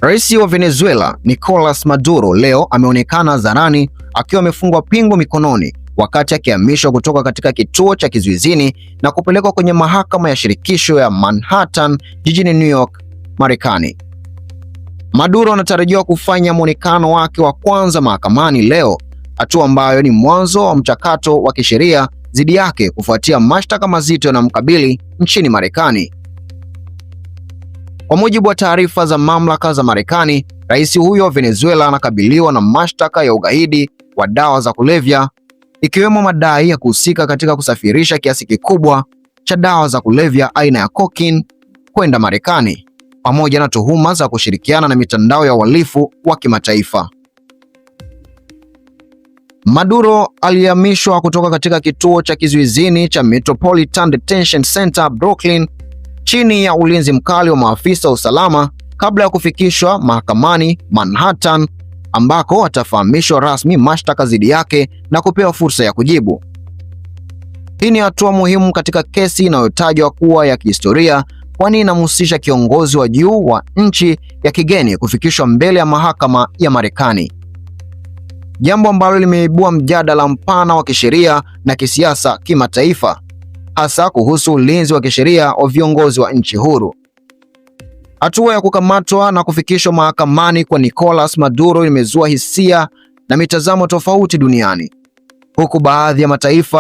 Rais wa Venezuela Nicolas Maduro leo ameonekana hadharani akiwa amefungwa pingu mikononi wakati akihamishwa kutoka katika kituo cha kizuizini na kupelekwa kwenye mahakama ya shirikisho ya Manhattan jijini New York, Marekani. Maduro anatarajiwa kufanya muonekano wake wa kwanza mahakamani leo, hatua ambayo ni mwanzo wa mchakato wa kisheria dhidi yake kufuatia mashtaka mazito yanayomkabili nchini Marekani. Kwa mujibu wa taarifa za mamlaka za Marekani, rais huyo wa Venezuela anakabiliwa na mashtaka ya ugaidi wa dawa za kulevya, ikiwemo madai ya kuhusika katika kusafirisha kiasi kikubwa cha dawa za kulevya aina ya cocaine kwenda Marekani, pamoja na tuhuma za kushirikiana na mitandao ya uhalifu wa kimataifa. Maduro alihamishwa kutoka katika kituo cha kizuizini cha Metropolitan Detention Center Brooklyn chini ya ulinzi mkali wa maafisa wa usalama kabla ya kufikishwa mahakamani Manhattan, ambako atafahamishwa rasmi mashtaka dhidi yake na kupewa fursa ya kujibu. Hii ni hatua muhimu katika kesi inayotajwa kuwa ya kihistoria, kwani inamhusisha kiongozi wa juu wa nchi ya kigeni kufikishwa mbele ya mahakama ya Marekani, jambo ambalo limeibua mjadala mpana wa kisheria na kisiasa kimataifa, hasa kuhusu ulinzi wa kisheria wa viongozi wa nchi huru. Hatua ya kukamatwa na kufikishwa mahakamani kwa Nicolas Maduro imezua hisia na mitazamo tofauti duniani, huku baadhi ya mataifa